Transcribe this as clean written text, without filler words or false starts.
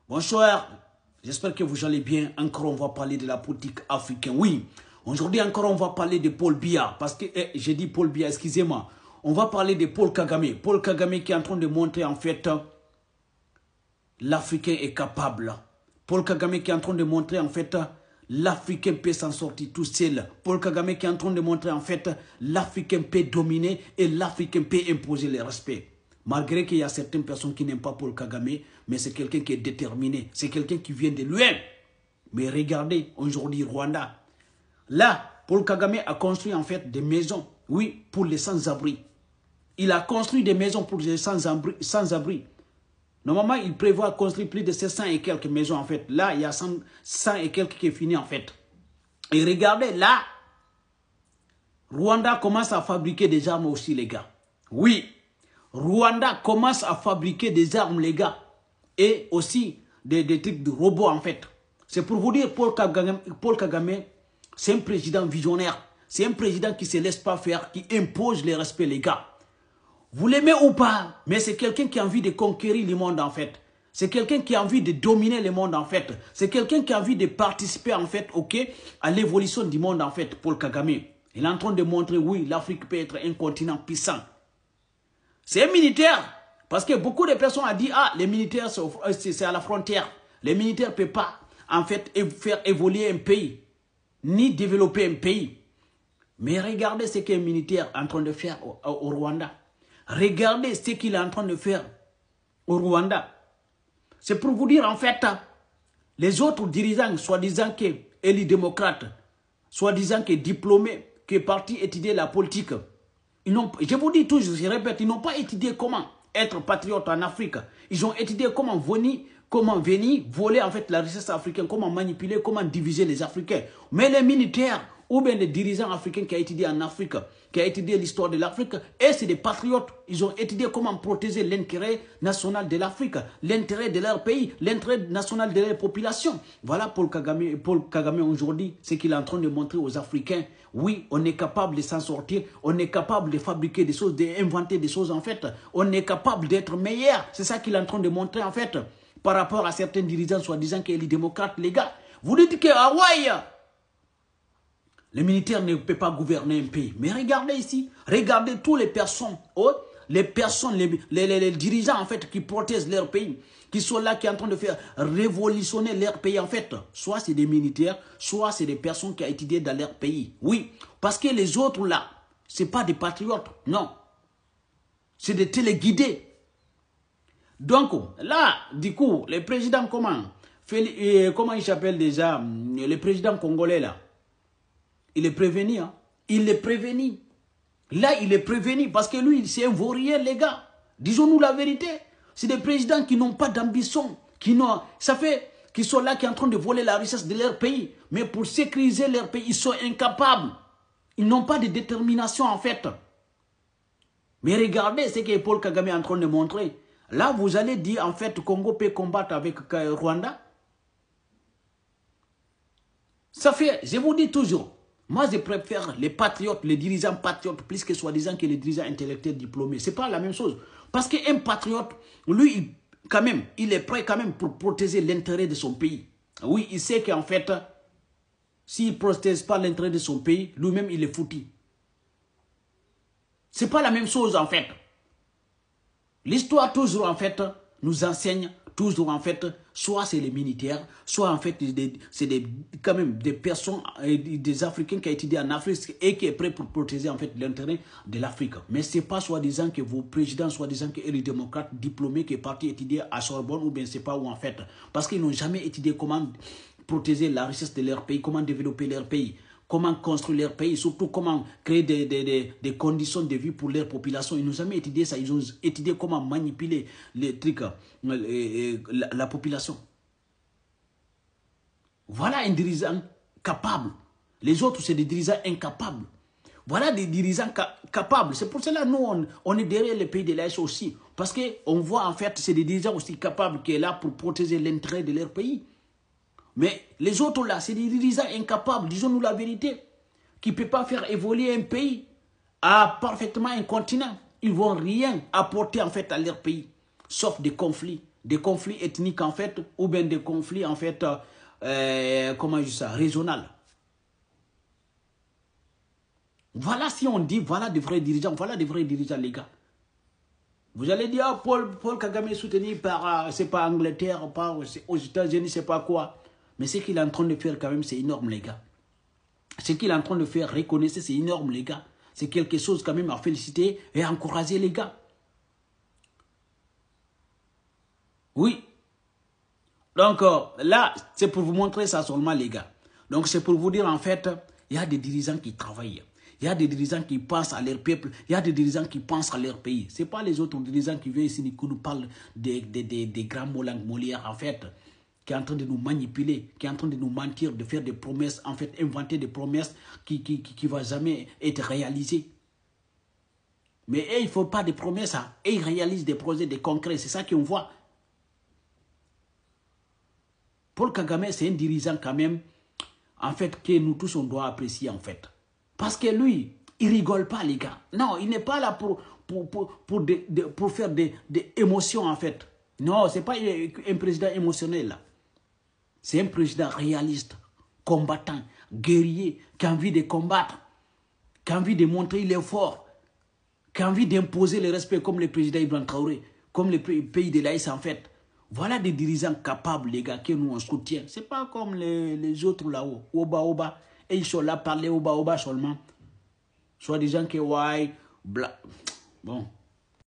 Bonsoir, j'espère que vous allez bien. Encore, on va parler de la politique africaine. Oui, aujourd'hui encore, on va parler de Paul Biya. Parce que, j'ai dit Paul Biya, excusez-moi. On va parler de Paul Kagame. Paul Kagame qui est en train de montrer, en fait, l'Africain est capable. Paul Kagame qui est en train de montrer, en fait, l'Africain peut s'en sortir tout seul. Paul Kagame qui est en train de montrer, en fait, l'Africain peut dominer et l'Africain peut imposer le respect. Malgré qu'il y a certaines personnes qui n'aiment pas Paul Kagame, mais c'est quelqu'un qui est déterminé. C'est quelqu'un qui vient de loin. Mais regardez, aujourd'hui, Rwanda. Là, Paul Kagame a construit en fait des maisons, oui, pour les sans-abri. Il a construit des maisons pour les sans-abri. Normalement, il prévoit construire plus de 700 et quelques maisons en fait. Là, il y a 100 et quelques qui est fini en fait. Et regardez, là, Rwanda commence à fabriquer des armes aussi, les gars. Oui. Rwanda commence à fabriquer des armes, les gars. Et aussi des trucs de robots, en fait. C'est pour vous dire, Paul Kagame, c'est un président visionnaire. C'est un président qui ne se laisse pas faire, qui impose le respect, les gars. Vous l'aimez ou pas, mais c'est quelqu'un qui a envie de conquérir le monde, en fait. C'est quelqu'un qui a envie de dominer le monde, en fait. C'est quelqu'un qui a envie de participer, en fait, à l'évolution du monde, en fait, Paul Kagame. Il est en train de montrer, oui, l'Afrique peut être un continent puissant. C'est un militaire. Parce que beaucoup de personnes ont dit, ah, les militaires, c'est à la frontière. Les militaires ne peuvent pas, en fait, faire évoluer un pays, ni développer un pays. Mais regardez ce qu'un militaire est en train de faire au Rwanda. Regardez ce qu'il est en train de faire au Rwanda. C'est pour vous dire, en fait, les autres dirigeants, soi-disant qu'élus démocrates, soi-disant que diplômés, qui est parti étudier la politique, je vous dis toujours, je répète, ils n'ont pas étudié comment être patriote en Afrique. Ils ont étudié comment venir voler en fait la richesse africaine, comment manipuler, comment diviser les Africains. Mais les militaires ou bien les dirigeants africains qui ont étudié en Afrique, qui ont étudié l'histoire de l'Afrique, et c'est des patriotes. Ils ont étudié comment protéger l'intérêt national de l'Afrique, l'intérêt de leur pays, l'intérêt national de leur population. Voilà Paul Kagame aujourd'hui, ce qu'il est en train de montrer aux Africains. Oui, on est capable de s'en sortir, on est capable de fabriquer des choses, d'inventer des choses en fait. On est capable d'être meilleur. C'est ça qu'il est en train de montrer en fait. Par rapport à certains dirigeants soi-disant qu'il est les démocrates, les gars. Vous dites que Hawaï, les militaires ne peuvent pas gouverner un pays. Mais regardez ici, regardez tous les personnes, les dirigeants en fait qui protègent leur pays, qui sont là, qui sont en train de faire révolutionner leur pays en fait. Soit c'est des militaires, soit c'est des personnes qui ont étudié dans leur pays. Oui, parce que les autres là, ce n'est pas des patriotes, non. C'est des téléguidés. Donc là, du coup, le président comment il s'appelle déjà, le président congolais là, il est prévenu, hein? Il est prévenu. Là, il est prévenu parce que lui, c'est un vaurien, les gars. Disons-nous la vérité. C'est des présidents qui n'ont pas d'ambition, ça fait qu'ils sont là, qui sont en train de voler la richesse de leur pays. Mais pour sécuriser leur pays, ils sont incapables. Ils n'ont pas de détermination, en fait. Mais regardez ce que Paul Kagame est en train de montrer. Là, vous allez dire, en fait, Congo peut combattre avec Rwanda. Ça fait, je vous dis toujours, moi, je préfère les patriotes, les dirigeants patriotes, plus que soi-disant que les dirigeants intellectuels diplômés. Ce n'est pas la même chose. Parce qu'un patriote, lui, quand même, il est prêt quand même pour protéger l'intérêt de son pays. Oui, il sait qu'en fait, s'il ne protège pas l'intérêt de son pays, lui-même, il est foutu. Ce n'est pas la même chose, en fait. L'histoire, toujours, en fait, nous enseigne, toujours, en fait, soit c'est les militaires, soit, en fait, c'est quand même des personnes, des Africains qui ont étudié en Afrique et qui est prêt pour protéger, en fait, l'intérêt de l'Afrique. Mais ce n'est pas soi-disant que vos présidents, soi-disant que les démocrates diplômés qui sont partis étudier à Sorbonne ou bien je ne sais pas où, en fait. Parce qu'ils n'ont jamais étudié comment protéger la richesse de leur pays, comment développer leur pays. Comment construire leur pays, surtout comment créer des conditions de vie pour leur population. Ils n'ont jamais étudié ça. Ils ont étudié comment manipuler les trucs, la population. Voilà un dirigeant capable. Les autres, c'est des dirigeants incapables. Voilà des dirigeants capables. C'est pour cela que nous, on est derrière les pays de l'Est aussi. Parce qu'on voit en fait, c'est des dirigeants aussi capables qui sont là pour protéger l'intérêt de leur pays. Mais les autres là, c'est des dirigeants incapables, disons-nous la vérité, qui ne peuvent pas faire évoluer un pays à parfaitement un continent. Ils ne vont rien apporter en fait à leur pays, sauf des conflits, des conflits ethniques, en fait, ou bien des conflits, en fait, comment je dis ça, régional. Voilà, si on dit, voilà des vrais dirigeants, les gars. Vous allez dire, ah, Paul Kagame est soutenu par, c'est pas Angleterre, pas aux États-Unis, c'est pas quoi. Mais ce qu'il est en train de faire, quand même, c'est énorme, les gars. Ce qu'il est en train de faire, reconnaissez, c'est énorme, les gars. C'est quelque chose, quand même, à féliciter et à encourager, les gars. Oui. Donc, là, c'est pour vous montrer ça seulement, les gars. Donc, c'est pour vous dire, en fait, il y a des dirigeants qui travaillent. Il y a des dirigeants qui pensent à leur peuple. Il y a des dirigeants qui pensent à leur pays. Ce n'est pas les autres dirigeants qui viennent ici, qui nous parlent des grands mots langues Molière, en fait, qui est en train de nous manipuler, qui est en train de nous mentir, de faire des promesses, en fait, inventer des promesses qui ne vont jamais être réalisées. Mais eux, ils ne font pas des promesses, hein. Et ils réalisent des projets, des concrets. C'est ça qu'on voit. Paul Kagame, c'est un dirigeant quand même, en fait, que nous tous, on doit apprécier, en fait. Parce que lui, il rigole pas, les gars. Non, il n'est pas là pour faire des émotions, en fait. Non, ce n'est pas un président émotionnel, là. C'est un président réaliste, combattant, guerrier, qui a envie de combattre, qui a envie de montrer qu'il est fort, qui a envie d'imposer le respect comme le président Ibrahim Traoré, comme le pays de l'Aïs, en fait. Voilà des dirigeants capables, les gars, que nous on soutient. Ce n'est pas comme les autres là-haut, Oba. Et ils sont là, parler Oba seulement. Soit des gens qui, ouais, bon,